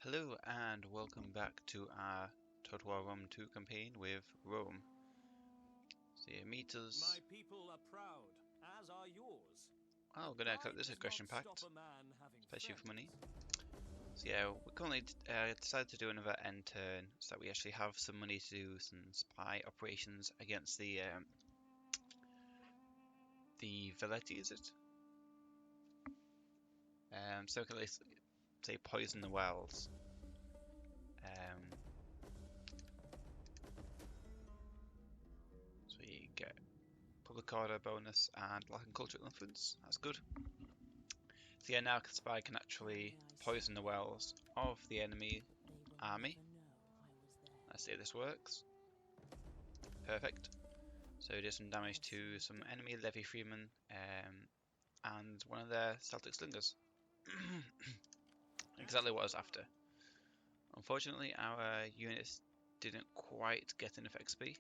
Hello and welcome back to our Total War Rome 2 campaign with Rome. So yeah, meters. My people are proud, as are yours. Oh, we're gonna collect this aggression pact, especially for money. So yeah, we currently decided to do another end turn so that we actually have some money to do some spy operations against the Veletti, is it? So we can at least say poison the wells. So you get public order bonus and Latin cultural influence. That's good. So yeah, now spy can actually poison the wells of the enemy army. Let's see if this works. Perfect. So do some damage to some enemy levy freemen and one of their Celtic slingers. Exactly what I was after. Unfortunately, our units didn't quite get enough XP.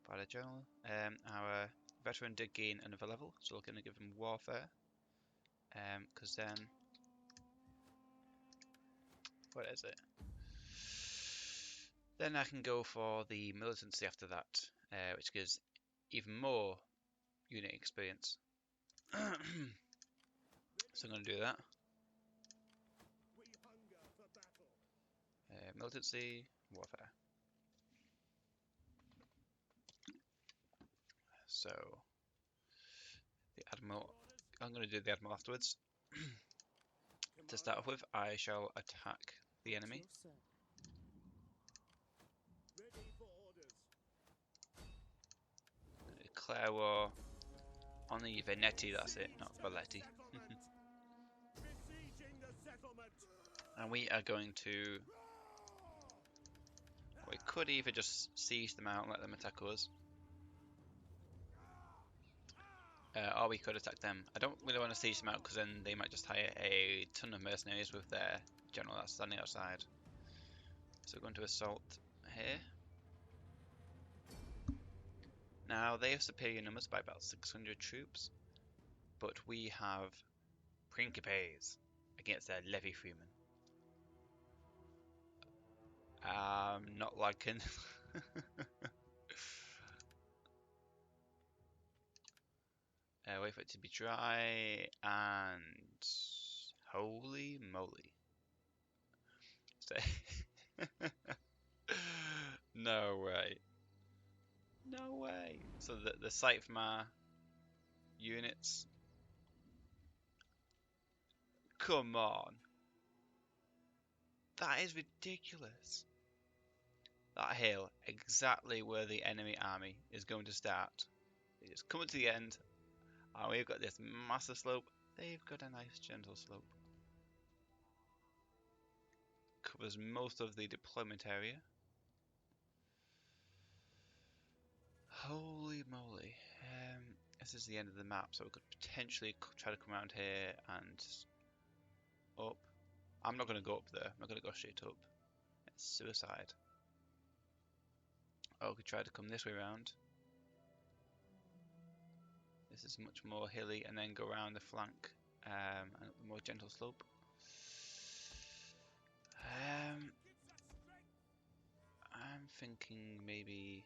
By the journal, our veteran did gain another level, so we're going to give him warfare. Because then, what is it? Then I can go for the militancy after that, which gives even more unit experience. So I'm going to do that. Militancy, warfare. So the admiral, I'm going to do the admiral afterwards. To start off with, I shall attack the enemy. Declare war on the Venetti, that's it, not Veletti. And we are going to... We could either just siege them out and let them attack us. Or we could attack them. I don't really want to siege them out because then they might just hire a ton of mercenaries with their general that's standing outside. So we're going to assault here. Now they have superior numbers by about 600 troops, but we have principes against their levy freemen. Not liking. Wait for it to be dry, and holy moly. No way. No way. So the sight from our units. Come on. That is ridiculous. That hill, exactly where the enemy army is going to start. It's coming to the end, and we've got this massive slope. They've got a nice gentle slope. Covers most of the deployment area. Holy moly. This is the end of the map, so we could potentially try to come around here and up. I'm not going to go up there. I'm not going to go straight up. It's suicide. Or we could try to come this way around. This is much more hilly, and then go around the flank and a more gentle slope. I'm thinking maybe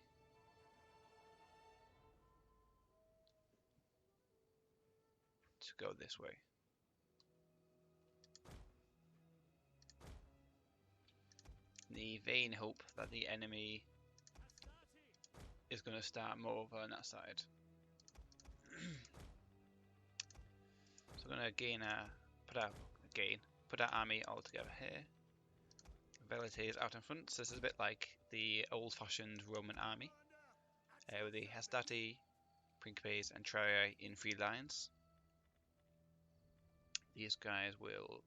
to go this way. The vain hope that the enemy is going to start more over on that side. So we're going to put our army all together here. Velite is out in front, so this is a bit like the old-fashioned Roman army, with the Hastati, Principes and Triae in 3 lines. These guys will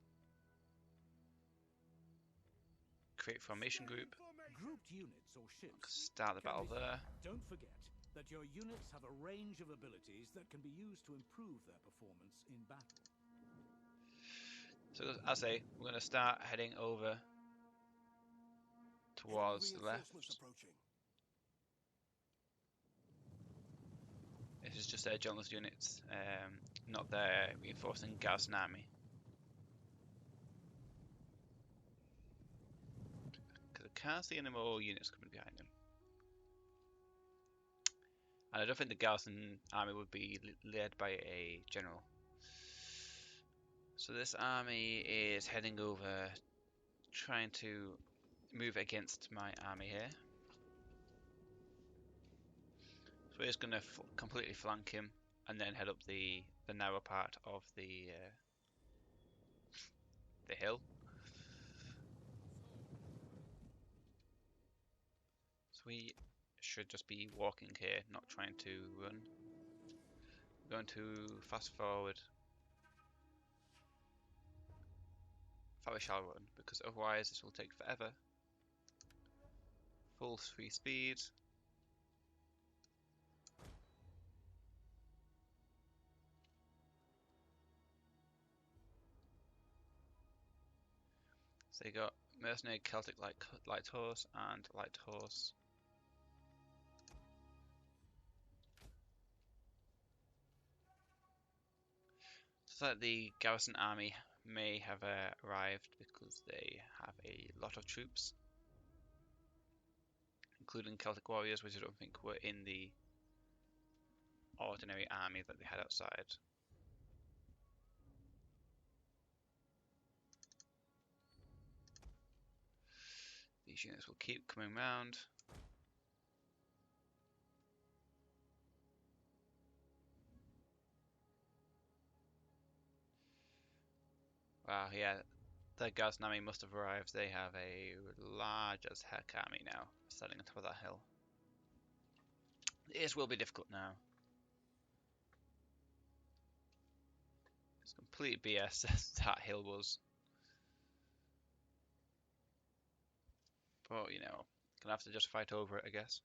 create formation group, Grouped units or ships start the battle there. Don't forget that your units have a range of abilities that can be used to improve their performance in battle. So as I say, we're going to start heading over towards the left. This is just their journalist units, not their reinforcing garrison army. can't see any more units coming behind him. And I don't think the garrison army would be led by a general. So this army is heading over, trying to move against my army here. So we're just going to completely flank him and then head up the narrow part of the hill. So we should just be walking here, not trying to run. We're going to fast forward. We shall run, because otherwise this will take forever. Full free speed. So you got mercenary, Celtic light horse, and light horse. So that the garrison army may have arrived because they have a lot of troops, including Celtic warriors, which I don't think were in the ordinary army that they had outside. These units will keep coming round. Wow, yeah, the garrison army must have arrived. They have a large as heck army now, standing on top of that hill. This will be difficult now. It's complete BS that hill was. But, you know, gonna have to just fight over it, I guess.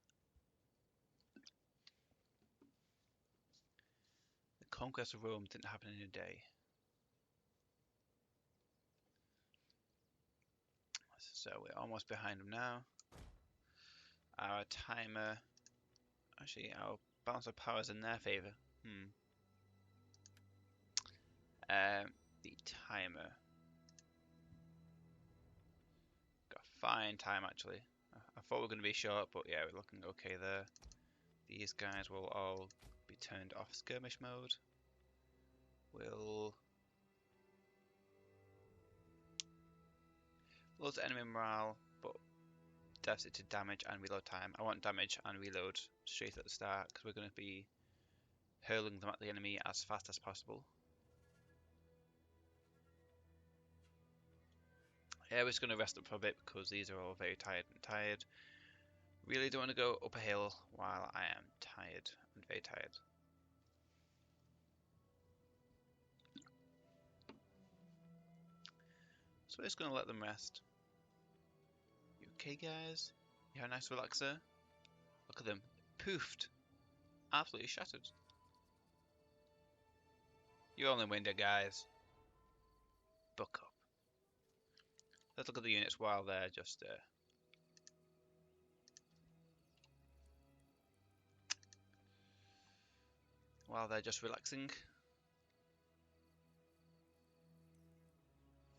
The conquest of Rome didn't happen in a day. So we're almost behind them now. Our timer, actually our balance of power is in their favour. The timer. Got a fine time actually. I thought we were going to be short, but yeah, we're looking okay there. These guys will all be turned off skirmish mode. We'll lose enemy morale, but deficit to damage and reload time. I want damage and reload straight at the start because we're going to be hurling them at the enemy as fast as possible. Yeah, we're just going to rest up for a bit because these are all very tired. Really don't want to go up a hill while I am tired and very tired. So we're just going to let them rest. You okay, guys? You have a nice relaxer? Look at them. Poofed. Absolutely shattered. You only winded, guys. Buck up. Let's look at the units while they're just relaxing.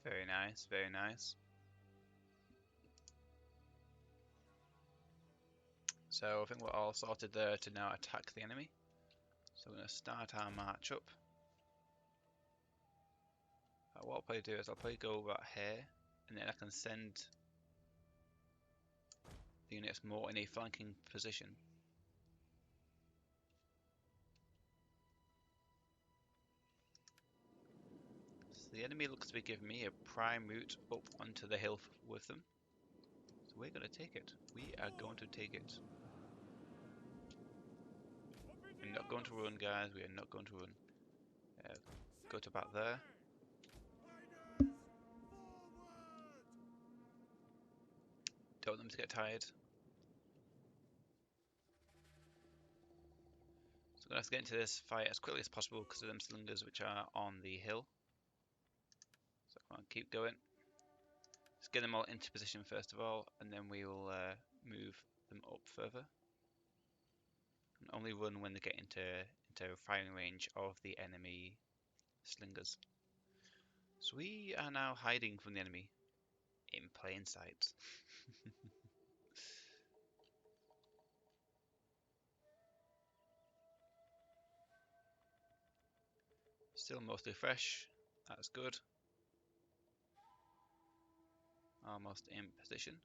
Very nice, very nice. So I think we're all sorted there to now attack the enemy. So we're going to start our march up. What I'll probably do is I'll probably go right here, and then I can send the units more in a flanking position. So the enemy looks to be giving me a prime route up onto the hill with them. So we're going to take it. We are going to take it. We're not going to run, guys. We are not going to run. Go to about there. Don't want them to get tired. So we're going to have to get into this fight as quickly as possible because of them slingers which are on the hill. So come on, keep going. Let's get them all into position first of all, and then we will move them up further. And only run when they get into firing range of the enemy slingers. So we are now hiding from the enemy in plain sight. Still mostly fresh. That's good. Almost in position.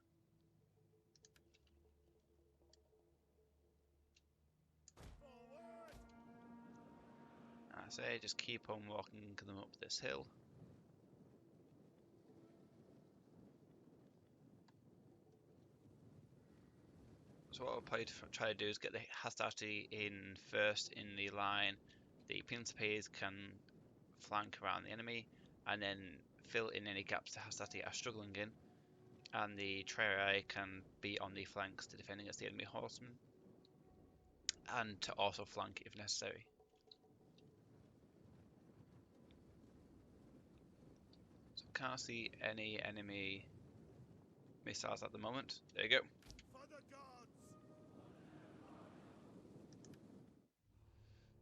I say, just keep on walking them up this hill. So what I'll probably try to do is get the Hastati in first in the line. The Principes can flank around the enemy and then fill in any gaps the Hastati are struggling in. And the Treri can be on the flanks to defend against the enemy horsemen. And to also flank if necessary. So can't see any enemy missiles at the moment. There you go.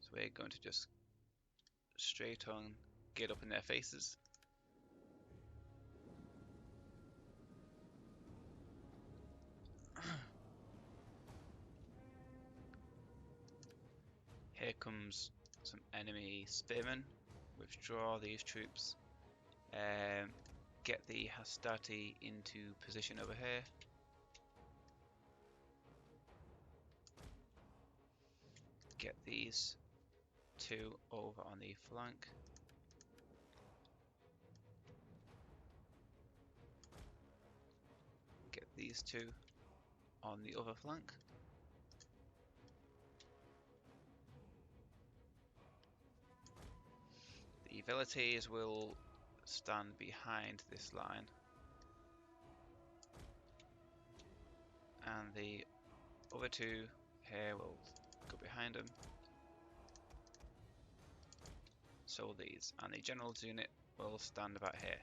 So we're going to just straight on get up in their faces. Here comes some enemy spearmen. Withdraw these troops. Get the Hastati into position over here. Get these two over on the flank. Get these two on the other flank. The Zealots will stand behind this line. And the other two here will go behind them. So these, and the general's unit will stand about here.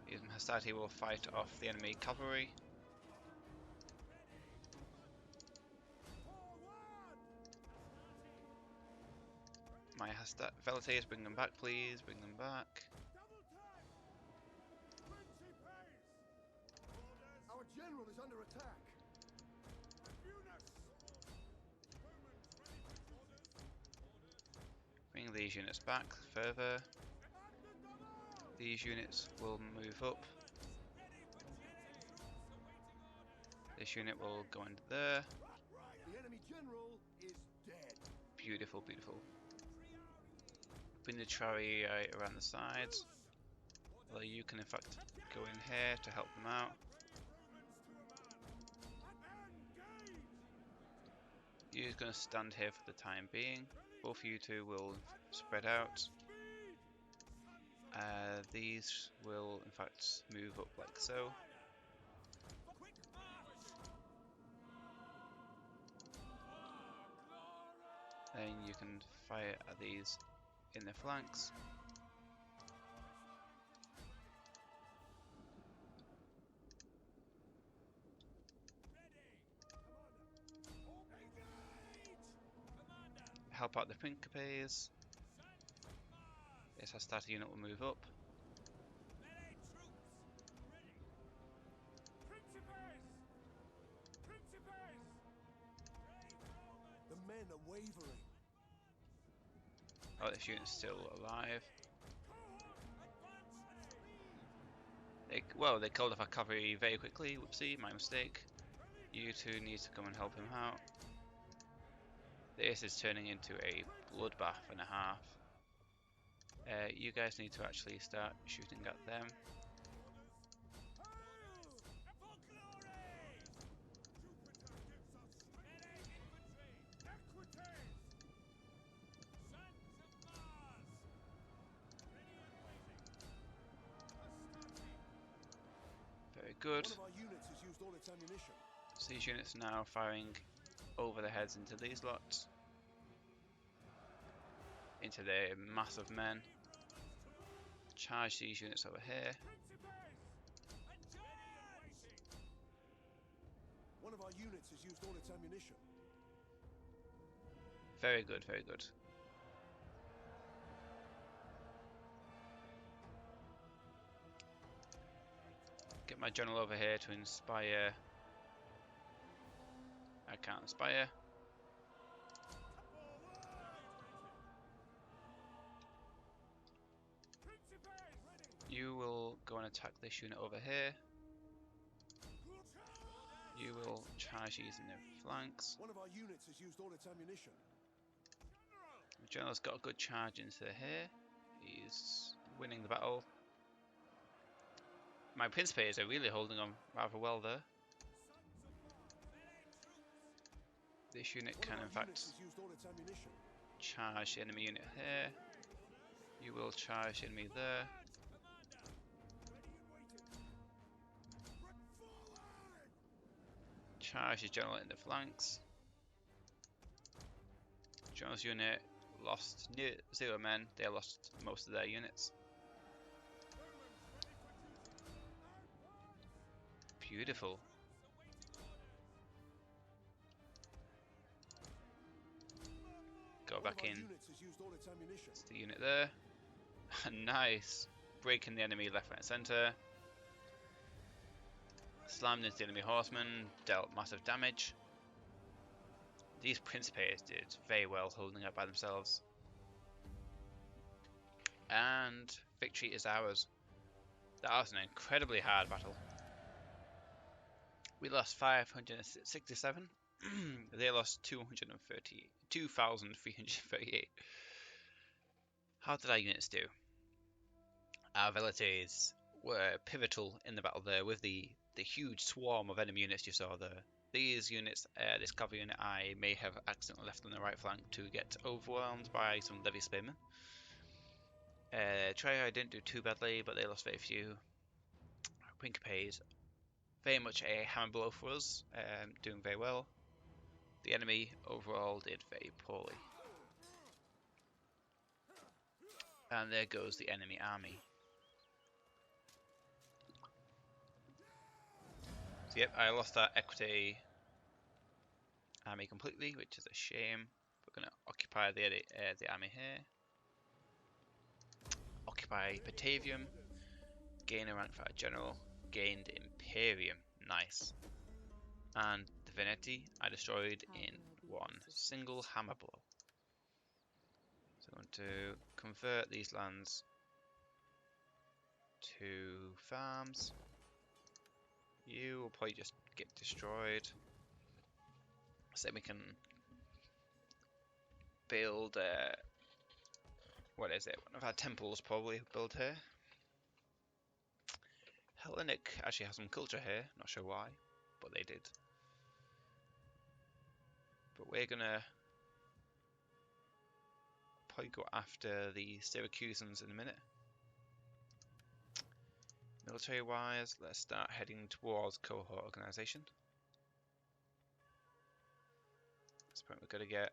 These Hastati will fight off the enemy cavalry. My Zealots, bring them back please, bring them back. Our general is under attack. Bring these units back further. These units will move up. This unit will go into there. The enemy general is dead. Beautiful, beautiful. Bring the Trari around the sides. Although you can in fact go in here to help them out. You're going to stand here for the time being. Both of you two will spread out. These will in fact move up like so. Then you can fire at these in the flanks. Help out the Principes. This Hastati unit will move up. The men are wavering. Oh, this unit's still alive. They killed off our cavalry very quickly. Whoopsie, my mistake. You two need to come and help him out. This is turning into a bloodbath and a half. You guys need to actually start shooting at them. Very good. One of our units has used all its ammunition. So these units are now firing over the heads into these lots. Into their mass of men. Charge these units over here. One of our units has used all its ammunition. Very good, very good. Get my general over here to inspire. I can't inspire. You will go and attack this unit over here. You will charge these in the flanks. One of our units has used all its ammunition. The general's got a good charge into here. He's winning the battle. My Principes are really holding on rather well there. This unit can in fact charge the enemy unit here. You will charge the enemy there. Charge the general in the flanks. General's unit lost near 0 men. They lost most of their units. Beautiful. Go back in. It's the unit there. Nice. Breaking the enemy left, right, centre. Slammed into the enemy horseman. Dealt massive damage. These Principes did very well holding up by themselves. And victory is ours. That was an incredibly hard battle. We lost 567. They lost 2,338. How did our units do? Our Velites were pivotal in the battle there with the huge swarm of enemy units you saw there. These units, this cavalry unit, I may have accidentally left on the right flank to get overwhelmed by some levy spearmen. Treya didn't do too badly, but they lost very few. Principes, very much a hammer blow for us, doing very well. The enemy overall did very poorly. And there goes the enemy army. So yep, I lost that equity army completely, which is a shame. We're going to occupy the army here. Occupy Batavium. Gain a rank for our general. Gained Imperium. Nice. And the Veneti I destroyed in one single hammer blow. So I'm going to convert these lands to farms. You will probably just get destroyed. So we can build what is it? One of our temples probably build here. Hellenic actually has some culture here, not sure why, but they did. But we're gonna probably go after the Syracusans in a minute. Military wise, let's start heading towards cohort organization. At this point we're gonna get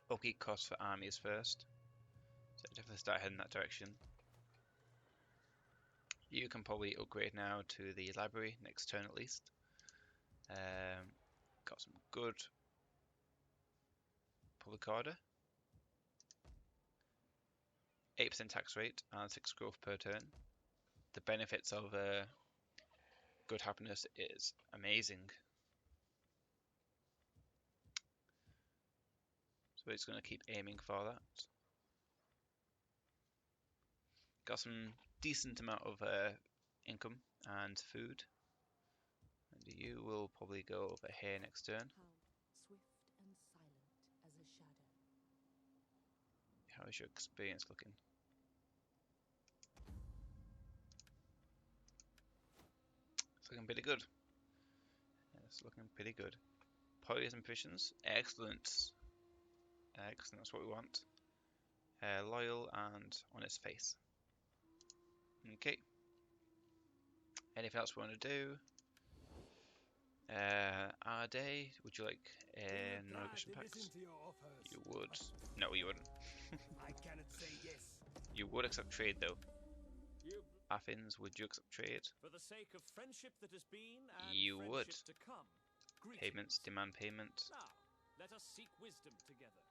upkeep costs for armies first. So definitely start heading that direction. You can probably upgrade now to the library next turn at least. Got some good public order. 8% tax rate and 6 growth per turn. The benefits of good happiness is amazing. So it's going to keep aiming for that. Got some decent amount of income and food. And you will probably go over here next turn. Swift and silent as a shadow. How is your experience looking? It's looking pretty good. Yeah, it's looking pretty good. Poison provisions, excellent. Excellent, that's what we want. Loyal and on its face. Okay. Anything else we want to do? Our day, would you like non-aggression packs? You would. No, you wouldn't. I cannot say yes. You would accept trade though. Athens, would you accept trade? For the sake of friendship that has been and You friendship would. to come. Payments, demand payment. Now, let us seek wisdom together.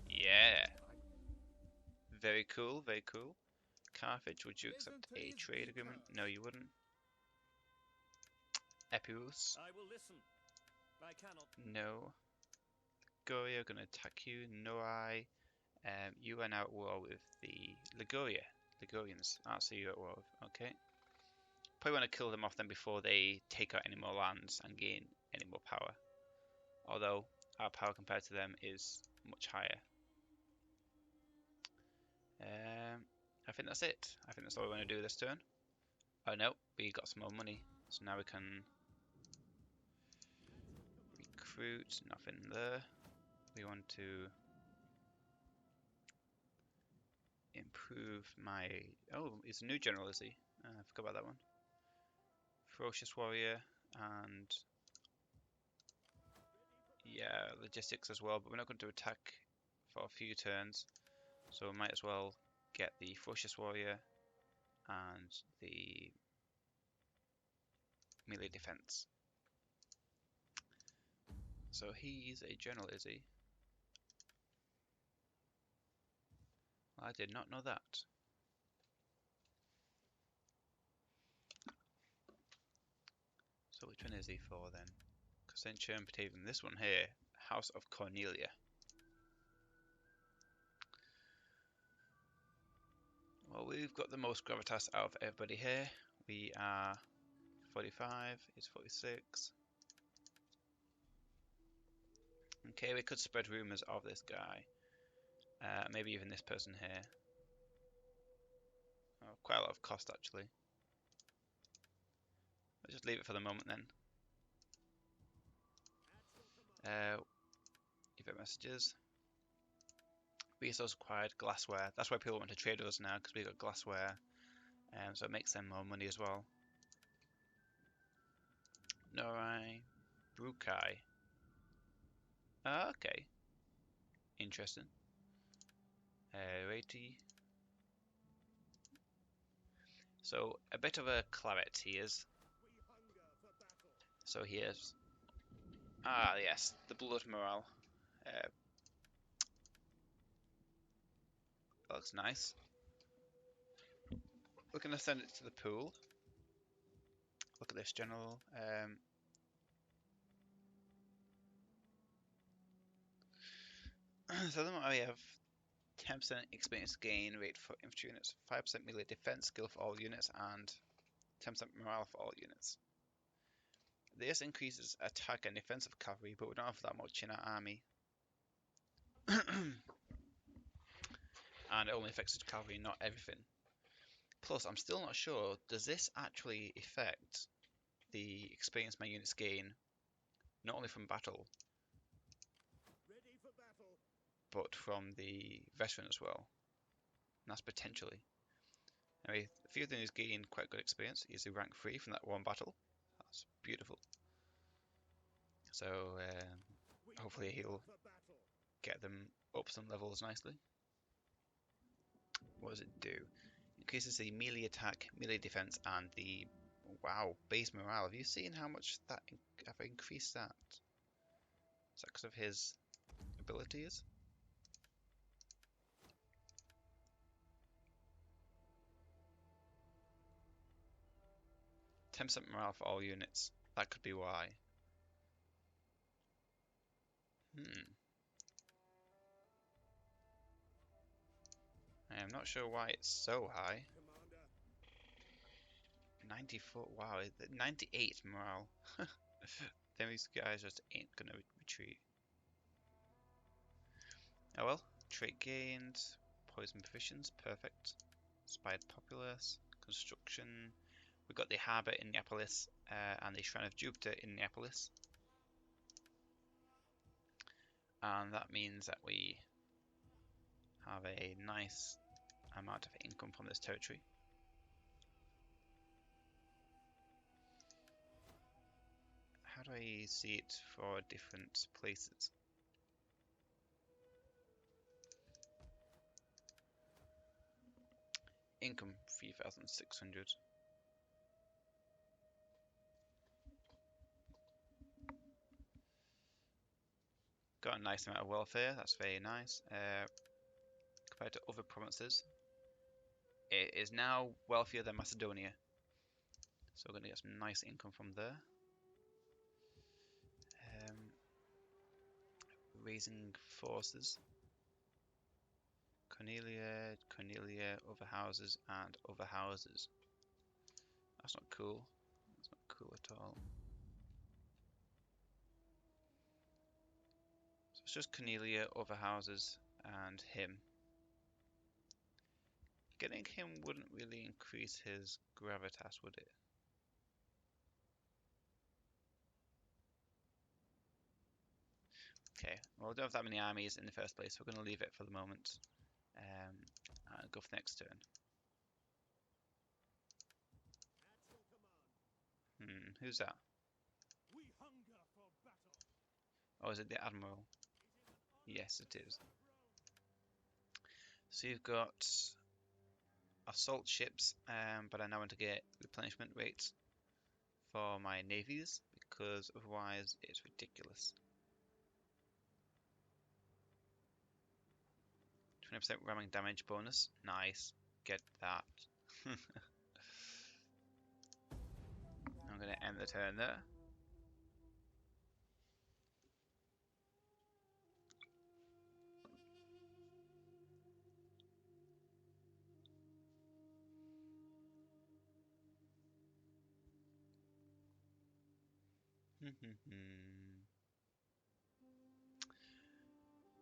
Yeah. Very cool, very cool. Carthage, would you accept a trade agreement? No, you wouldn't. Epirus? I will listen. I cannot. No. Liguria, gonna attack you. Norai. You are now at war with the Ligurians. That's who you're at war with. Okay. Probably want to kill them off then before they take out any more lands and gain any more power. Although our power compared to them is much higher. I think that's it. I think that's all we want to do this turn. Oh no, we got some more money. So now we can recruit. Nothing there. We want to improve my... Oh, he's a new general, is he? I forgot about that one. Ferocious warrior and... Yeah, logistics as well, but we're not going to attack for a few turns. So we might as well get the Ferocious warrior and the melee defense. So he's a general, is he? I did not know that. So which one is he for then? Crescentia Batavium. This one here, House of Cornelia. Well, we've got the most gravitas out of everybody here. We are 45, he's 46. Okay, we could spread rumours of this guy. Maybe even this person here. Oh, quite a lot of cost actually. Let's just leave it for the moment then. Event messages. Resource acquired, glassware. That's why people want to trade us now, because we got glassware. So it makes them more money as well. Norai. Brukai. Okay. Interesting. Rati. So a bit of a claret he is. So here's... Ah yes, the blood morale. That looks nice. We're going to send it to the pool. Look at this general. So then we have 10% experience gain rate for infantry units, 5% melee defense skill for all units, and 10% morale for all units. This increases attack and defensive cavalry, but we don't have that much in our army. And it only affects the cavalry, not everything. Plus, I'm still not sure, does this actually affect the experience my units gain, not only from battle, but from the veteran as well? And that's potentially. Anyway, a few of them gain quite good experience. He's a rank 3 from that one battle. That's beautiful. So, hopefully he'll get them up some levels nicely. What does it do? Increases the melee attack, melee defense, and the... Wow, base morale. Have you seen how much that I've increased that? Is that because of his abilities? %10 morale for all units. That could be why. I am not sure why it's so high. 94, wow, 98 morale. Then these guys just ain't gonna retreat. Oh well, trait gained, poison provisions, perfect. Inspired populace, construction. We've got the harbour in Neapolis and the Shrine of Jupiter in Neapolis. And that means that we have a nice amount of income from this territory. How do I see it for different places? Income 3,600. Got a nice amount of welfare, that's very nice. Compared to other provinces. It is now wealthier than Macedonia. So we're going to get some nice income from there. Raising forces. Cornelia, Cornelia, other houses, and other houses. That's not cool. That's not cool at all. So it's just Cornelia, other houses, and him. Getting him wouldn't really increase his gravitas, would it? Okay, well, we don't have that many armies in the first place, so we're going to leave it for the moment. And go for the next turn. Who's that? We hunger for battle. Oh, is it the Admiral? Yes, it is. So you've got assault ships, but I now want to get replenishment rates for my navies, because otherwise it's ridiculous. 20% ramming damage bonus. Nice. Get that. I'm going to end the turn there.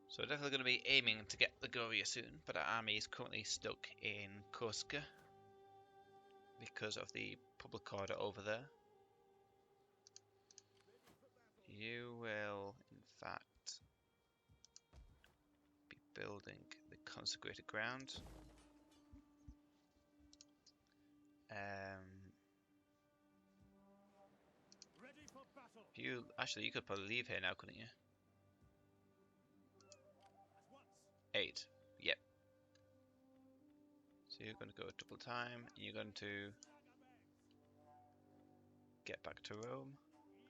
So definitely going to be aiming to get Liguria soon, but our army is currently stuck in Corsica because of the public order over there. You will, in fact, be building the consecrated ground. Ready for battle. You could probably leave here now, couldn't you? At once. 8. Yep. So you're going to go double time, and you're going to get back to Rome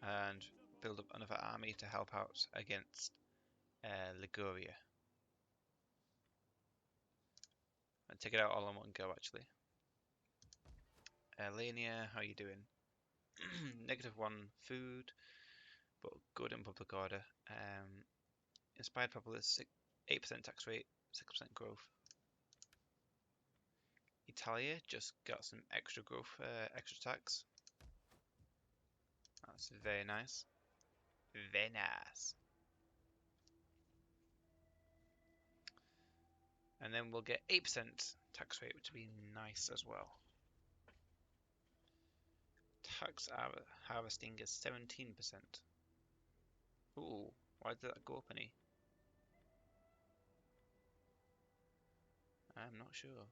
and build up another army to help out against Liguria. And take it out all in one go, actually. Lania, how are you doing? -1 food, but good in public order. Inspired populace, 8% tax rate, 6% growth. Italia just got some extra growth, extra tax. That's very nice. Very nice. And then we'll get 8% tax rate, which will be nice as well. Tax harvesting is 17%. Ooh, why did that go up any? I'm not sure.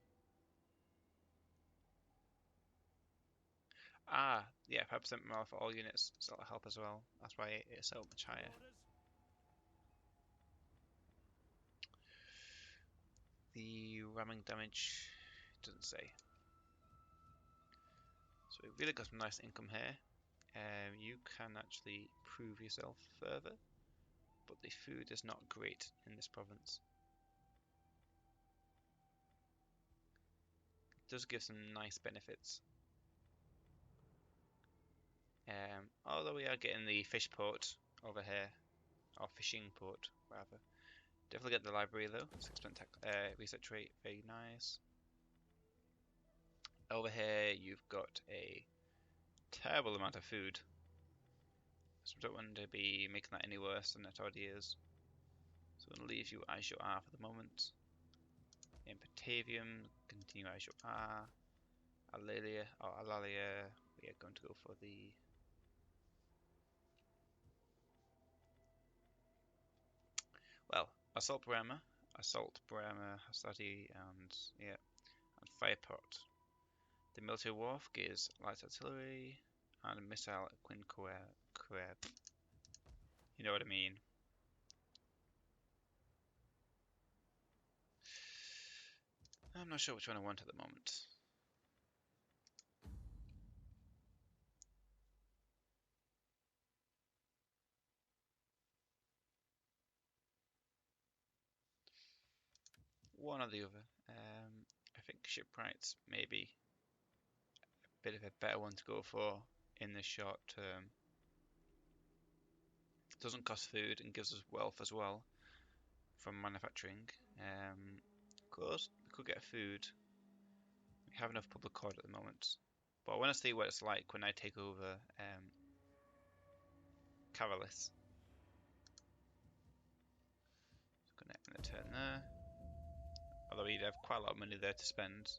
Ah, yeah, 5% more for all units, so that'll help as well. That's why it's so much higher. The ramming damage doesn't say. So we've really got some nice income here. You can actually prove yourself further, but the food is not great in this province. It does give some nice benefits. Although we are getting the fish port over here, or fishing port rather. Definitely get the library though, 6% research rate, very nice. Over here you've got a terrible amount of food, so I don't want to be making that any worse than it already is. So I'm going to leave you as you are for the moment. In Batavium, continue as you are. Alalia, we are going to go for the Assault Bremer, Hastati, and yeah, and Fireport. The military wharf gives light artillery and missile quinquereb. You know what I mean. I'm not sure which one I want at the moment. One or the other. think shipwrights maybe a bit of a better one to go for in the short term. Doesn't cost food and gives us wealth as well from manufacturing. Good. We could get food. We have enough public order at the moment. But I want to see what it's like when I take over Cavalis. Gonna end the turn there. Although we'd have quite a lot of money there to spend.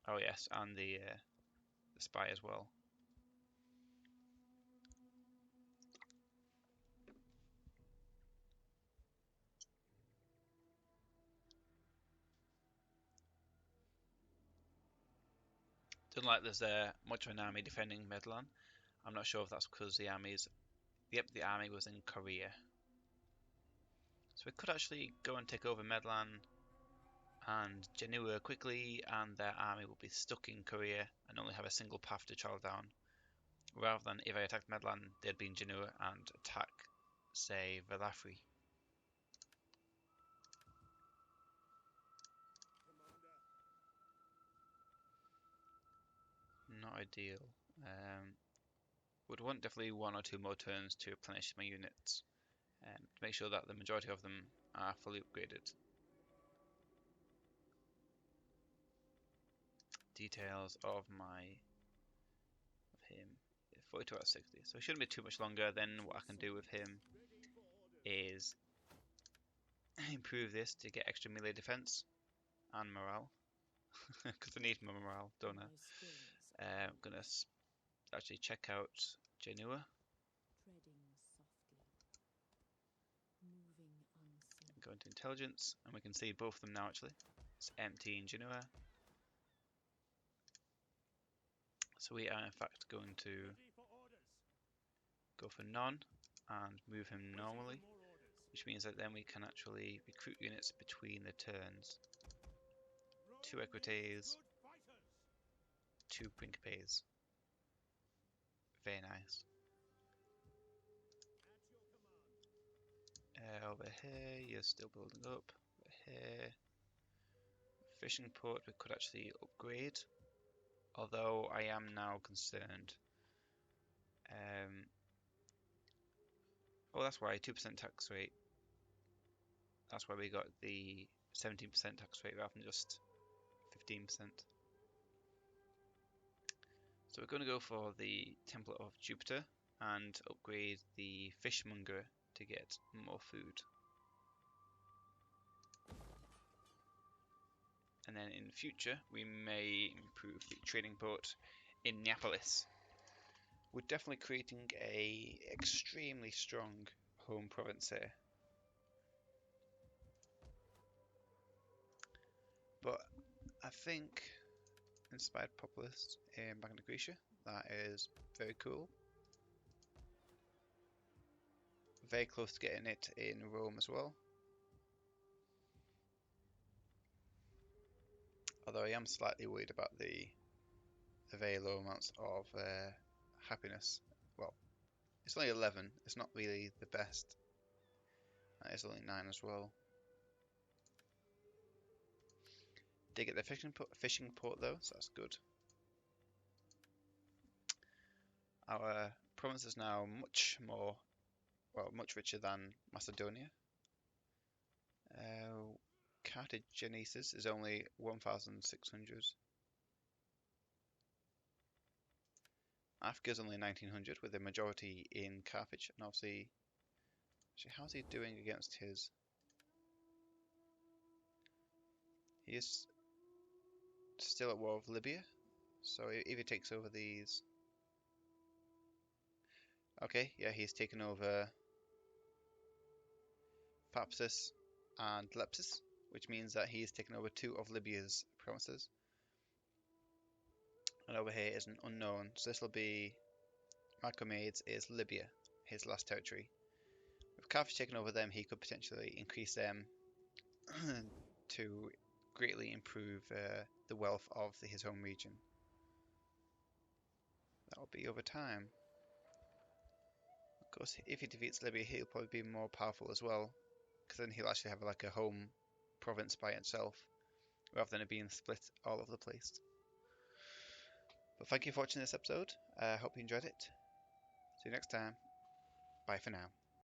Oh yes, and the spy as well. Doesn't like there's much of an army defending Medlan. I'm not sure if that's because the armies. Yep, the army was in Korea. So we could actually go and take over Medlan and Genua quickly, and their army will be stuck in Korea and only have a single path to travel down. Rather than if I attacked Medlan, they'd be in Genua and attack, say, Velafri. Not ideal. Would want definitely 1 or 2 more turns to replenish my units, to make sure that the majority of them are fully upgraded. Details of him. 42 out of 60. So it shouldn't be too much longer. Then what I can do with him is improve this to get extra melee defense and morale. Because I need my morale, don't I? I'm going to actually check out Genua. Go into intelligence, and we can see both of them now actually. It's empty in Genua. So we are in fact going to go for none and move him normally, which means that then we can actually recruit units between the turns. 2 Equites, 2 Principes. Very nice. Over here, you're still building up. Over here, fishing port we could actually upgrade, although I am now concerned. Oh, that's why 2% tax rate. That's why we got the 17% tax rate rather than just 15%. So we're going to go for the Temple of Jupiter and upgrade the Fishmonger to get more food. And then in the future we may improve the trading port in Neapolis. We're definitely creating a extremely strong home province here. But I think inspired populace in Magna Graecia, that is very cool. Very close to getting it in Rome as well. Although I am slightly worried about the very low amounts of happiness. Well, it's only 11, it's not really the best. That is only 9 as well. Did get the fishing port though, so that's good. Our province is now much richer than Macedonia. Cartagenesis is only 1,600. Africa is only 1,900, with the majority in Carthage, and obviously, actually, how's he doing against his? He is still at war with Libya, so if he takes over these, okay, yeah, he's taken over Thapsus and Lepsis, which means that he's taken over 2 of Libya's provinces. And over here is an unknown, so this will be Macomades is Libya, his last territory. With Carthage taking over them, he could potentially increase them to greatly improve the wealth of his home region. That will be over time. Of course, if he defeats Libya, he'll probably be more powerful as well, because then he'll actually have like a home province by itself, rather than it being split all over the place. But thank you for watching this episode. I hope you enjoyed it. See you next time. Bye for now.